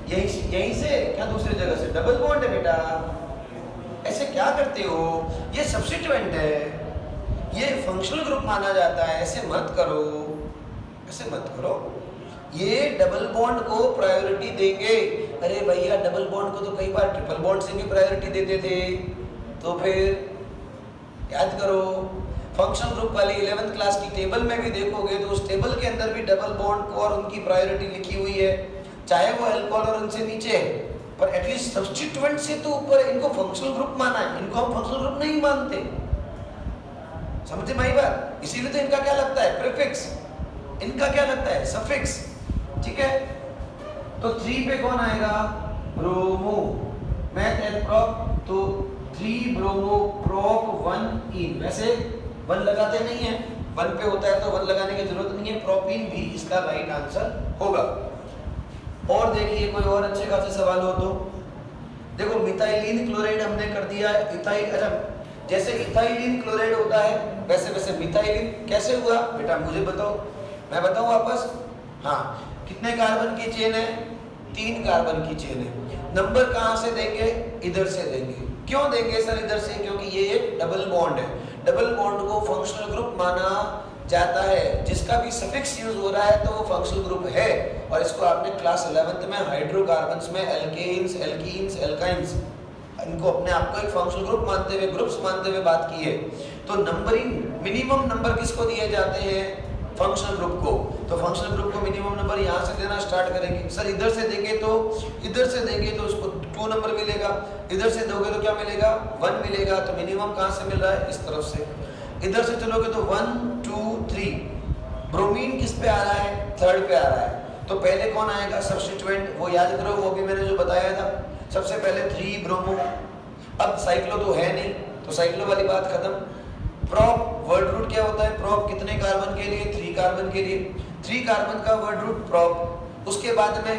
यहीं से, क्या दूसरी जगह से? डबल बॉन्ड है बेटा, ऐसे क्या करते हो? ये सब्स्टिट्यूएंट है, ये फंक्शनल ग्रुप माना जाता है, ऐसे मत करो, ऐसे मत करो। ये डबल बॉन्ड को प्रायोरिटी देंगे। अरे भैया डबल बॉन्ड को तो कई बार ट्रिपल बॉन्ड से भी प्रायोरिटी देते थे, तो फिर याद करो। फंक्शनल ग्रुप वाली 11th क्लास की टेबल में भी देखोगे तो उस टेबल के अंदर भी डबल बॉन्ड को और उनकी प्रायोरिटी लिखी हुई है, चाहे वो अल्कोहल और उनसे नीचे है, पर एटलीस्ट सब्स्टिट्यूएंट से तो ऊपर इनको फंक्शनल ग्रुप माना है, इनको हम फंक्शनल ग्रुप नहीं मानते। समझे भाई बात? इसीलिए तो इनका क्या लगता है? प्रीफिक्स। इनका क्या लगता है? सफिक्स। ठीक है, तो 3 पे कौन आएगा? ब्रोमो, मैथ एंड प्रॉप, तो 3 ब्रोमो प्रॉप 1 इन। वैसे 1 लगाते नहीं है, 1 पे होता है तो 1 लगाने की जरूरत नहीं है, प्रोपीन भी इसका राइट आंसर होगा। और देखिए कोई और अच्छे खासे सवाल हो तो देखो, मिथाइलिन क्लोराइड हमने कर दिया, इथाइल, अच्छा जैसे इथाइलिन क्लोराइड होता है वैसे वैसे मिथाइलिन कैसे हुआ बेटा? मुझे बताओ, मैं बताऊं वापस? हाँ, कितने कार्बन की चेन है? 3 कार्बन की चेन है। नंबर कहाँ से देंगे? इधर से देंगे। क्यों देंगे सर इधर से? क्योंकि ये एक डबल बॉन्ड है। डबल बॉन्ड को फंक्शनल ग्रुप माना जाता है, जिसका भी सफिक्स यूज हो रहा है तो वो फंक्शनल ग्रुप है। और इसको आपने क्लास 11th में हाइड्रोकार्बन्स में एल्केन्स, एल्कीन्स, एल्काइंस, इनको अपने आप को एक फंक्शनल ग्रुप मानते हुए, ग्रुप्स मानते हुए बात की है। तो नंबरिंग, मिनिमम नंबर किसको दिए जाते हैं? फंक्शनल ग्रुप को। तो फंक्शनल ग्रुप को मिनिमम नंबर यहाँ से देना स्टार्ट करेंगे। सर इधर से देंगे तो, इधर से देंगे तो उसको 2 नंबर मिलेगा, इधर से दोगे तो क्या मिलेगा? 1 मिलेगा। तो मिनिमम कहाँ से मिल रहा है? इस तरफ से। इधर से चलोगे तो 1 2 3। ब्रोमीन किस पे आ रहा है? 3rd पे आ रहा है। तो पहले कौन आएगा? सब्स्टिट्यूएंट, वो याद करो, वो भी मैंने जो बताया था। सबसे पहले 3 ब्रोमो। अब साइक्लो तो है नहीं, तो साइक्लो वाली बात खत्म। प्रोप, वर्ड रूट क्या होता है? प्रोप कितने कार्बन के लिए? 3 कार्बन के लिए। 3 कार्बन का वर्ड रूट प्रोप। उसके बाद में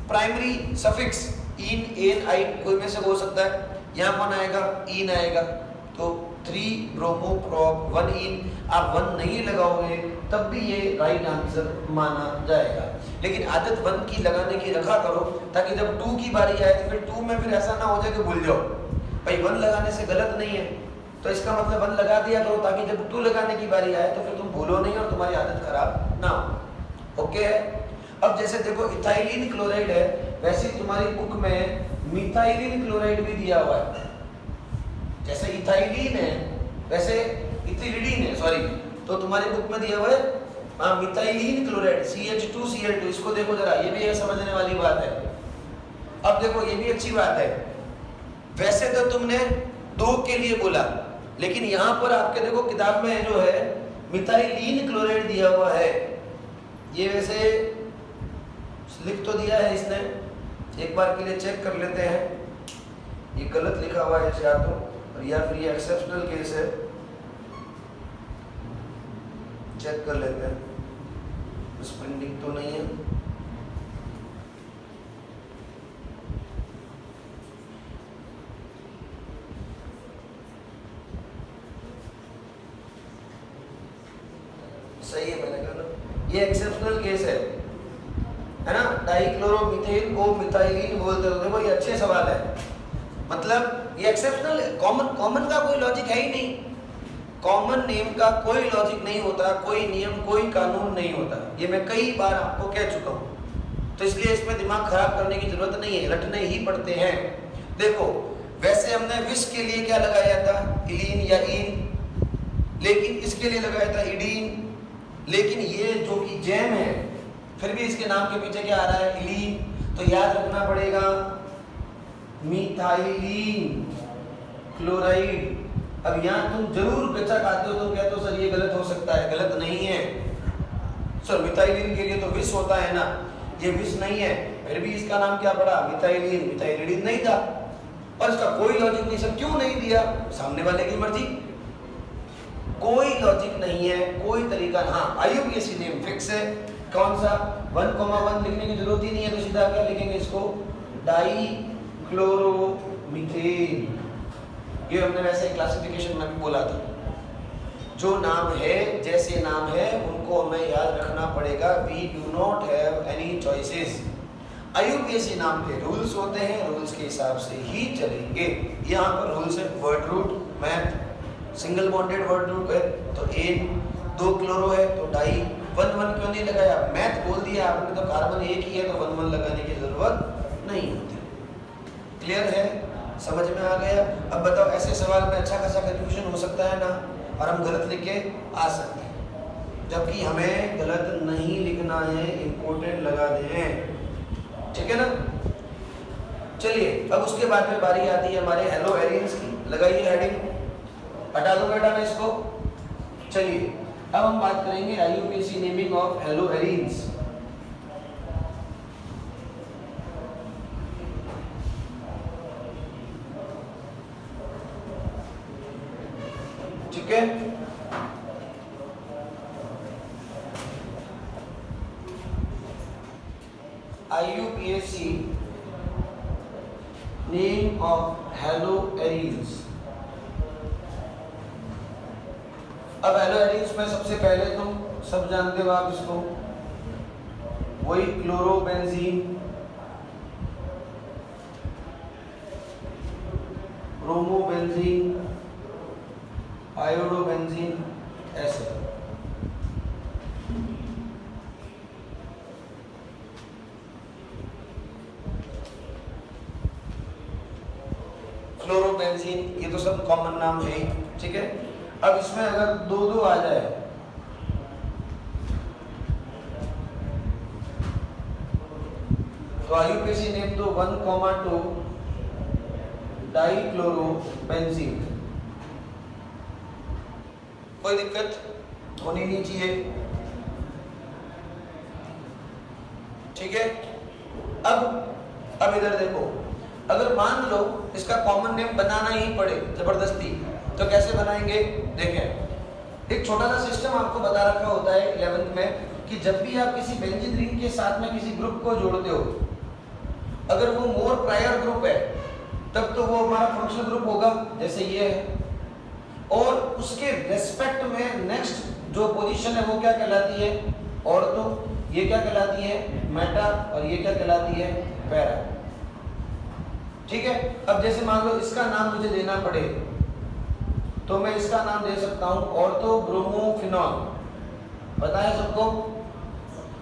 प्राइमरी सफिक्स इन, एन, आइन, कोई में से हो सकता है। यहाँ कौन आएगा? इन आएगा। तो 3 ब्रोमो प्रोप 1 इन। आप 1 नहीं लगाओगे तब भी ये राइट आंसर माना जाएगा। लेकिन आदत 1 की लगाने की रखा करो, ताकि जब 2 की बारी आए तो फिर 2 में फिर ऐसा ना हो जाए कि भूल जाओ। भाई 1 लगाने से गलत नहीं है, तो इसका मतलब 1 लगा दिया करो, ताकि जब 2 लगाने की बारी आए तो फिर तुम भूलो नहीं और तुम्हारी आदत खराब ना हो। ओके है। अब जैसे देखो इथाइलिन क्लोराइड है, वैसे तुम्हारी बुक में मिथाइलिन क्लोराइड भी दिया हुआ है। जैसे इथाइलिन है वैसे इथिलिन है, सॉरी, तो तुम्हारी बुक में दिया हुआ है मिथाइलिन क्लोराइड CH2Cl2। इसको देखो जरा, ये भी समझने वाली बात है। अब देखो ये भी अच्छी बात है। वैसे तो तुमने 2 के लिए बोला, लेकिन यहाँ पर आपके देखो किताब में जो है मिथाइलिन क्लोराइड दिया हुआ है। ये वैसे लिख तो दिया है इसने, एक बार के लिए चेक कर लेते हैं। ये गलत लिखा हुआ है या तो, या फिर ये एक्सेप्शनल केस है, चेक कर लेते हैं। स्प्रिंटिंग तो नहीं है। सही है, मैंने कहा ये एक्सेप्शनल केस है ना। डाइक्लोरोमीथेन को मिथाइलिन बोलते हो। देखो ये अच्छे सवाल है, मतलब ये एक्सेप्शनल है। कॉमन का कोई लॉजिक है ही नहीं। कॉमन नेम का कोई लॉजिक नहीं होता, कोई नियम, कोई कानून नहीं होता। ये मैं कई बार आपको कह चुका हूँ, तो इसलिए इसमें दिमाग खराब करने की जरूरत नहीं है, रटने ही पड़ते हैं। देखो वैसे हमने विष के लिए क्या लगाया था? इलीन या इन, लेकिन इसके लिए लगाया था इडीन। लेकिन ये जो कि जैम है, फिर भी इसके नाम के पीछे क्या आ रहा है? इलीन। तो याद रखना पड़ेगा मिथाइलिन क्लोराइड। अब यहाँ तुम जरूर बच्चा खाते हो, तुम कहते हो सर ये गलत हो सकता है। गलत नहीं है सर, मिथाइलिन के लिए तो विष होता है ना, ये विष नहीं है। फिर भी इसका नाम क्या पड़ा? मिथाइलिन। मिथाइलिन नहीं था, और इसका कोई लॉजिक नहीं। सर क्यों नहीं दिया? सामने वाले की मर्जी, कोई लॉजिक नहीं है, कोई तरीका। हाँ, IUPAC नेम फिक्स है। कौन सा? 1,1 लिखने की जरूरत ही नहीं है, तो सीधा क्या लिखेंगे इसको? डाइक्लोरोमीथेन। ये हमने वैसे क्लासिफिकेशन में भी बोला था। जो नाम है, जैसे नाम है, उनको हमें याद रखना पड़ेगा। We do not have any choices. IUPAC नाम के रूल्स होते हैं, रूल्स के हिसाब से ही चलेंगे। यहाँ पर रूल्स है word root, meth, single bonded word root है तो एन, 2 क्लोरो है तो डाई। 1,1 क्यों नहीं लगाया? मैथ बोल दिया आपने, तो कार्बन एक ही है तो 1,1 लगाने की जरूरत नहीं होती। क्लियर है? समझ में आ गया? अब बताओ, ऐसे सवाल में अच्छा खासा कंफ्यूजन हो सकता है ना, और हम गलत लिख के आ सकते हैं, जबकि हमें गलत नहीं लिखना है, इंपॉर्टेंट लगा दें। ठीक है ना? चलिए अब उसके बाद में बारी आती है हमारे हेलो एरियंस की। लगाइए हेडिंग, हटा दो बेटा मैं इसको। चलिए अब हम बात करेंगे IUPAC naming of hello Aryans. ठीक है, IUPAC name of hello Aryans. अब हेलो एरियंस में सबसे पहले तुम सब जानते हो आप इसको, वही क्लोरोबेंजीन, ब्रोमोबेंजीन, आयोडोबेंजीन, ऐसे। क्लोरोबेंजीन, ये तो सब कॉमन नाम है ही, ठीक है। अब इसमें अगर 2-2 आ जाए तो आईयूपीएसी नेम तो 1,2 डाइक्लोरोबेंजीन, कोई दिक्कत होनी नहीं चाहिए, ठीक है। अब इधर देखो, अगर मान लो इसका कॉमन नेम बनाना ही पड़े जबरदस्ती, तो कैसे बनाएंगे? देखें, एक छोटा सा सिस्टम आपको बता रखा होता है 11th में कि जब भी आप किसी बेंजीन रिंग के साथ में किसी ग्रुप को जोड़ते हो, अगर वो मोर प्रायर ग्रुप है तब तो वो हमारा फंक्शनल ग्रुप होगा, जैसे ये है, और उसके रेस्पेक्ट में नेक्स्ट जो पोजीशन है वो क्या कहलाती है? ऑर्थो। ये क्या कहलाती है? मेटा। और ये क्या कहलाती है? पैरा, ठीक है। अब जैसे मान लो इसका नाम मुझे देना पड़े तो मैं इसका नाम दे सकता हूं ऑर्थो ब्रोमोफिनॉल। पता है सबको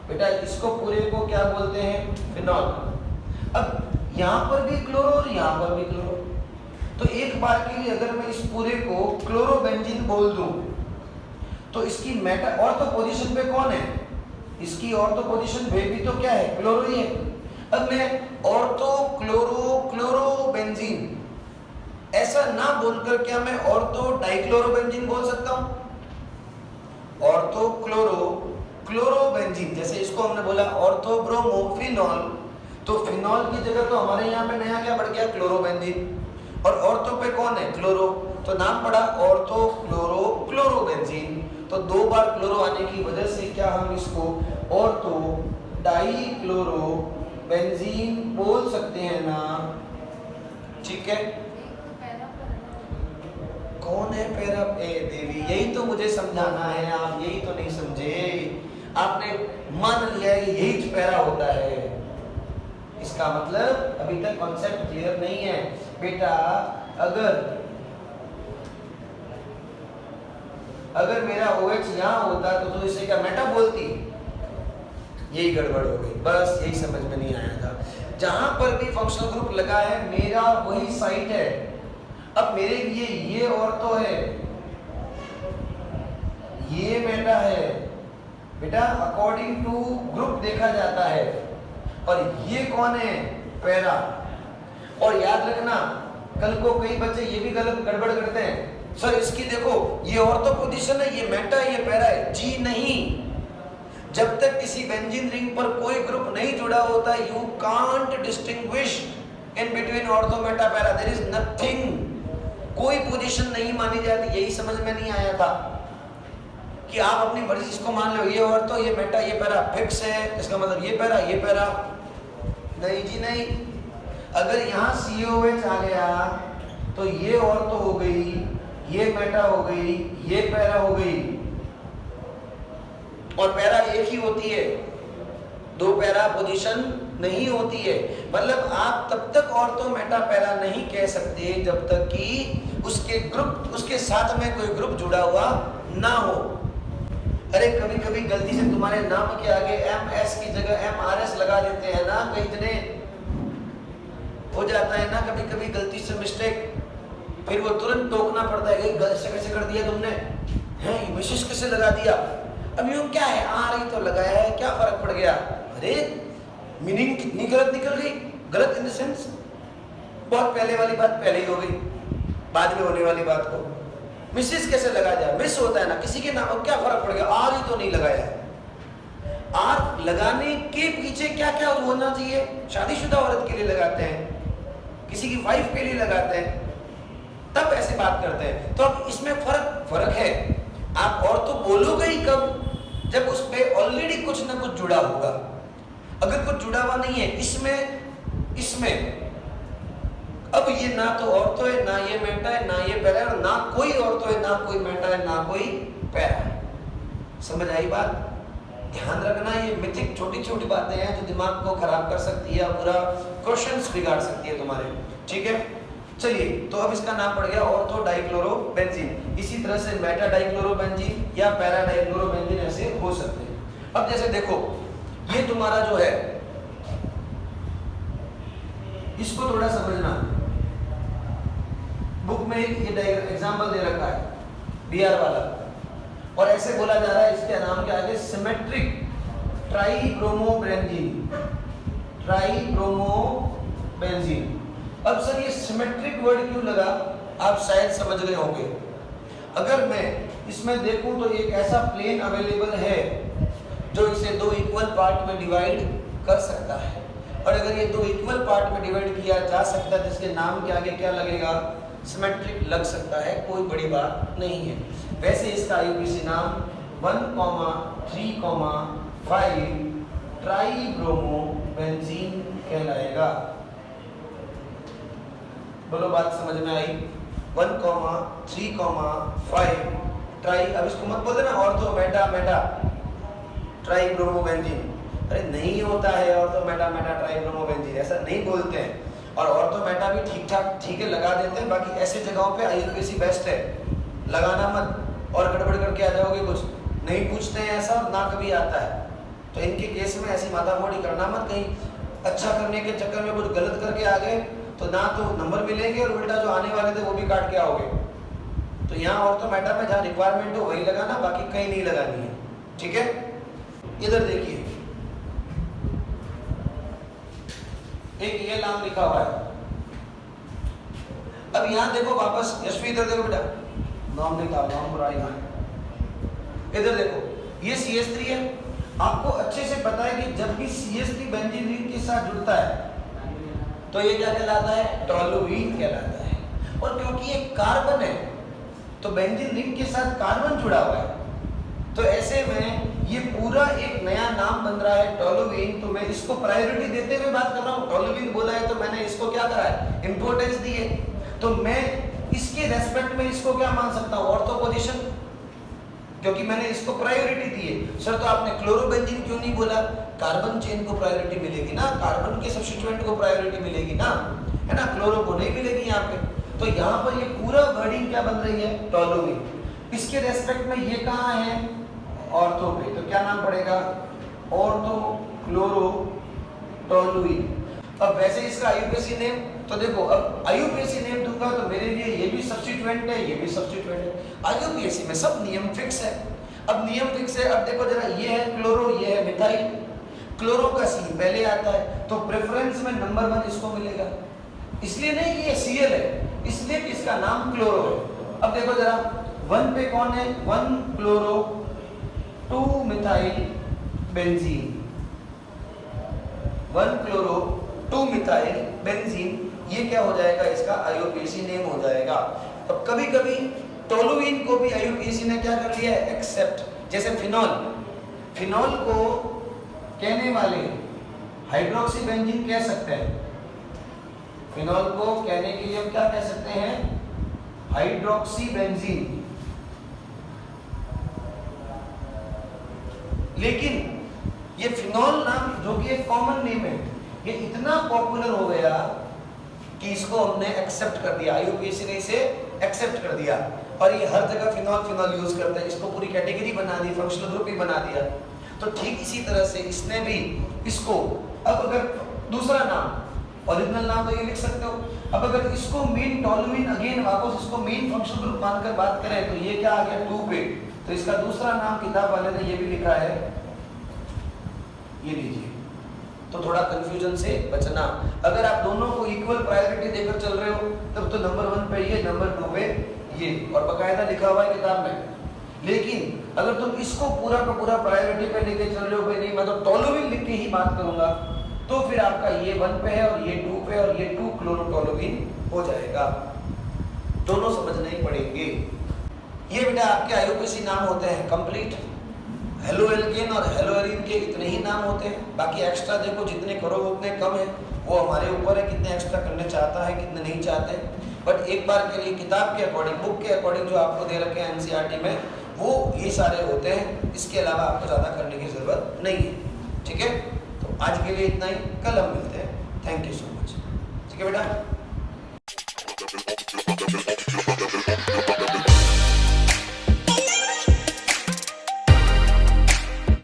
बेटा, इसको पूरे को क्या बोलते हैं? फिनॉल। अब यहां पर भी क्लोरो और यहां पर भी क्लोरो, तो एक बार के लिए अगर मैं इस पूरे को क्लोरोबेंजीन बोल दूं तो इसकी मेटा ऑर्थो पोजीशन पे कौन है? इसकी ऑर्थो पोजीशन पे भी तो क्या है? क्लोरो ही है। अब मैं ऑर्थो क्लोरोबेंजीन ऐसा ना बोलकर क्या मैं ऑर्थो डाइक्लोरोबेंजीन बोल सकता हूं? ऑर्थो क्लोरोबेंजीन, जैसे इसको हमने बोला ऑर्थो ब्रोमोफिनॉल, तो फिनॉल की जगह तो हमारे यहाँ पे नया क्या बढ़ गया? क्लोरोबेंजीन। और ऑर्थो पे कौन है? क्लोरो, तो नाम पड़ा ऑर्थो क्लोरोबेंजीन। तो 2 बार क्लोरो आने की वजह से क्या हम इसको ऑर्थो डाइक्लोरोबेंजीन बोल सकते हैं ना, ठीक है। कौन है पैरा? ए देवी, यही तो मुझे समझाना है, आप यही तो नहीं समझे। आपने मान लिया कि यही पैरा होता है, इसका मतलब अभी तक कॉन्सेप्ट क्लियर नहीं है बेटा। अगर मेरा OH यहाँ होता तो इसे क्या मेटा बोलती? यही गड़बड़ हो गई, बस यही समझ में नहीं आया था। जहां पर भी फंक्शनल ग्रुप लगा है मेरा वही साइट है। अब मेरे लिए ये ऑर्थो है, ये मेटा है बेटा, अकॉर्डिंग टू ग्रुप देखा जाता है। और ये कौन है? पैरा। और याद रखना, कल को कई बच्चे ये भी गलत गड़बड़ करते हैं, सर इसकी देखो ये ऑर्थो पोजीशन है, ये मेटा है, ये पैरा है। जी नहीं, जब तक किसी बेंजीन रिंग पर कोई ग्रुप नहीं जुड़ा होता, you can't distinguish in between ortho meta para, there is nothing, कोई पोजीशन नहीं मानी जाती। यही समझ में नहीं आया था कि आप अपनी मर्जी इसको मान लो, ये ऑर्थो, ये मेटा, ये पैरा फिक्स है, इसका मतलब ये पैरा, ये पैरा। नहीं जी नहीं, अगर यहाँ COH आ गया तो ये ऑर्थो हो गई, ये मेटा हो गई, ये पैरा हो गई। और पैरा एक ही होती है, 2 पैरा पोजीशन नहीं होती है। मतलब आप तब तक ऑर्थो मेटा पैरा नहीं कह सकते जब तक कि उसके साथ में कोई ग्रुप जुड़ा हुआ ना हो। अरे कभी कभी गलती से तुम्हारे नाम के आगे MS की जगह MRS लगा देते हैं ना, कई जने हो जाता है ना कभी कभी गलती से मिस्टेक, फिर वो तुरंत टोकना पड़ता है, कैसे कर दिया तुमने, हैं मिसेस कैसे लगा दिया। अब यूं क्या है, आ रही तो लगाया है, क्या फर्क पड़ गया। अरे मीनिंग कितनी गलत निकल गई, गलत इन द सेंस बहुत पहले वाली बात पहले ही हो गई, बाद में होने वाली बात को मिसेस कैसे लगा जाए, मिस होता है ना किसी के नाम, क्या फर्क पड़ गया, आर ही तो नहीं लगाया। आर लगाने के पीछे क्या क्या होना चाहिए, शादीशुदा औरत के लिए लगाते हैं, किसी की वाइफ के लिए लगाते हैं, तब ऐसे बात करते हैं। तो अब इसमें फर्क है। आप और तो बोलोगे ही कब, जब उस पे ऑलरेडी कुछ ना कुछ जुड़ा होगा। अगर कुछ जुड़ा हुआ नहीं है इसमें अब ये ना तो ऑर्थो है, ना ये मेटा है, ना ये पैरा है, ना कोई ऑर्थो है, ना कोई मेटा है, ना कोई पैरा है। समझ आई बात? ध्यान रखना, ये मिथिक छोटी छोटी बातें हैं जो दिमाग को खराब कर सकती है, पूरा क्वेश्चंस बिगाड़ सकती है तुम्हारे। ठीक है, चलिए, तो अब इसका नाम पड़ गया ऑर्थो डाइक्लोरोबेंजीन। इसी तरह से मेटा डाइक्लोरोबेंजीन या पैरा डाइक्लोरोबेंजीन ऐसे हो सकते हैं। अब जैसे देखो, ये तुम्हारा जो है, इसको थोड़ा समझना। बुक में ये एग्जाम्पल दे रखा है बीआर वाला, और ऐसे बोला जा रहा है इसके नाम के आगे सिमेट्रिक ट्राइब्रोमोबेंजीन, ट्राइब्रोमोबेंजीन। अब सर ये सिमेट्रिक वर्ड क्यों लगा, आप शायद समझ गए होंगे। अगर मैं इसमें देखूं तो एक ऐसा प्लेन अवेलेबल है जो इसे दो इक्वल पार्ट में डिवाइड कर सकता है, और अगर ये दो इक्वल पार्ट में डिवाइड किया जा सकता है तो इसके नाम के आगे क्या लगेगा, सिमेट्रिक लग सकता है, कोई बड़ी बात नहीं है। वैसे इसका आईयूपीएसी नाम 1,3,5 ट्राइब्रोमोबेंजीन कहलाएगा। बोलो बात समझ में आई? 1,3,5 ट्राई, अब इसको मत बोल देना ऑर्थो मेटा मेटा ट्राइब्रोमोबेंजीन, अरे नहीं होता है ऑर्थो मेटा मेटा ट्राइब्रोमोबेंजीन, ऐसा नहीं बोलते हैं। और ऑर्थो मेटा भी ठीक ठाक ठीक है लगा देते हैं, बाकी ऐसे जगहों पे आईयूपीएसी बेस्ट है, लगाना मत और गड़बड़ करके आ जाओगे, कुछ नहीं पूछते हैं ऐसा, ना कभी आता है। तो इनके केस में ऐसी माथामोड़ी करना मत, कहीं अच्छा करने के चक्कर में कुछ गलत करके आ गए तो ना तो नंबर मिलेंगे और उल्टा जो आने वाले थे वो भी काट के आओगे। तो यहाँ ऑर्थोमेटा में जहाँ रिक्वायरमेंट हो वही लगाना, बाकी कहीं नहीं लगानी है, ठीक है। इधर देखिए एक ये नाम लिखा हुआ है, अब यहाँ देखो वापस यशवी, इधर देखो बेटा, नाम लिखा नाम बुराई, इधर देखो ये CH3 है। आपको अच्छे से पता है कि जब भी CH3 बेंजीन रिंग के साथ जुड़ता है तो ये क्या कहलाता है, टोलुइन कहलाता है। और क्योंकि ये कार्बन है तो बेंजीन रिंग के साथ कार्बन जुड़ा हुआ है, तो ऐसे में ये पूरा एक नया नाम बन रहा है टोलुइन। तो मैं इसको प्रायोरिटी देते हुए बात कर रहा हूँ, टोलुइन बोला है तो मैंने इसको क्या करा है, इंपॉर्टेंस दी है। तो मैं इसके रेस्पेक्ट में इसको क्या मान सकता हूँ, ऑर्थो पोजीशन, क्योंकि मैंने इसको प्रायोरिटी दी है। सर तो आपने क्लोरोबेंजीन क्यों नहीं बोला, कार्बन चेन को प्रायोरिटी मिलेगी ना, कार्बन के सब्स्टिट्यूएंट को प्रायोरिटी मिलेगी ना, है ना, क्लोरो को नहीं मिलेगी यहाँ पे। तो यहाँ पर ये पूरा वर्डिंग क्या बन रही है, टोलुइन। इसके रेस्पेक्ट में ये कहाँ है, ऑर्थो पे, तो क्या नाम पड़ेगा, ऑर्थो क्लोरो टोलुइन। अब वैसे इसका आईयूपीएसी नेम तो देखो, अब आईयूपीएसी नेम दूंगा तो मेरे लिए ये भी सब्स्टिट्यूएंट है, ये भी सब्स्टिट्यूएंट है। आईयूपीएसी में सब नियम फिक्स है। अब नियम फिक्स है, अब देखो जरा, ये है क्लोरो, ये है मिथाइल, क्लोरो का C पहले आता है तो प्रेफरेंस में नंबर 1 इसको मिलेगा, इसलिए नहीं कि ये Cl है, इसलिए कि इसका नाम क्लोरो है। अब देखो जरा 1 पे कौन है, 1 chloro 2 methyl benzene, 1 chloro 2 methyl benzene, ये क्या हो जाएगा, इसका आईयूपीएसी नेम हो जाएगा। अब कभी कभी टोलुइन को भी आईयूपीएसी ने क्या कर लिया है, एक्सेप्ट। जैसे फिनॉल, फिनॉल को कहने वाले हाइड्रोक्सी बेंजीन कह सकते हैं, फिनॉल को कहने के लिए हम क्या कह सकते हैं, हाइड्रोक्सी बेंजीन। लेकिन ये फिनॉल नाम जो कि एक कॉमन नेम है, ये इतना पॉपुलर हो गया कि इसको हमने एक्सेप्ट कर दिया, आईयूपीएसी ने इसे एक्सेप्ट कर दिया, और ये हर जगह फिनॉल फिनॉल यूज करते हैं, इसको पूरी कैटेगरी बना दी, फंक्शनल ग्रुप ही बना दिया। तो ठीक इसी तरह से इसने भी इसको, अब अगर दूसरा नाम, ओरिजिनल नाम तो ये लिख सकते हो, अब अगर इसको मेन टोलुइन अगेन वापस इसको मेन फंक्शनल ग्रुप मानकर बात करें तो ये क्या आ गया, 2 पे, तो इसका दूसरा नाम किताब वाले ने ये भी लिखा है, ये लीजिए। तो थोड़ा कंफ्यूजन से बचना। अगर आप दोनों को इक्वल प्रायोरिटी देकर चल रहे हो तब तो नंबर 1 पे ये, नंबर 2 पे ये, और बकायदा लिखा हुआ है किताब में। लेकिन अगर तुम इसको पूरा का पूरा प्रायोरिटी पे लेके चल रहे हो, भाई नहीं मैं तो टोलुइन लिख के ही बात करूंगा, तो फिर आपका ये 1 पे है और ये 2 पे, और ये 2 क्लोरोटोलुइन हो जाएगा। दोनों समझने ही पड़ेंगे। ये बेटा आपके आईयूपीएसी नाम होते हैं कंप्लीट। हेलो एल्केन और हेलो एरीन के इतने ही नाम होते हैं, बाकी एक्स्ट्रा देखो जितने करो उतने कम है, वो हमारे ऊपर है कितने एक्स्ट्रा करने चाहता है कितने नहीं चाहते। बट एक बार के लिए किताब के अकॉर्डिंग, बुक के अकॉर्डिंग जो आपको दे रखे हैं एनसीईआरटी में, वो ये सारे होते हैं, इसके अलावा आपको ज़्यादा करने की ज़रूरत नहीं है, ठीक है। तो आज के लिए इतना ही, कल हम मिलते हैं। थैंक यू सो मच, ठीक है बेटा।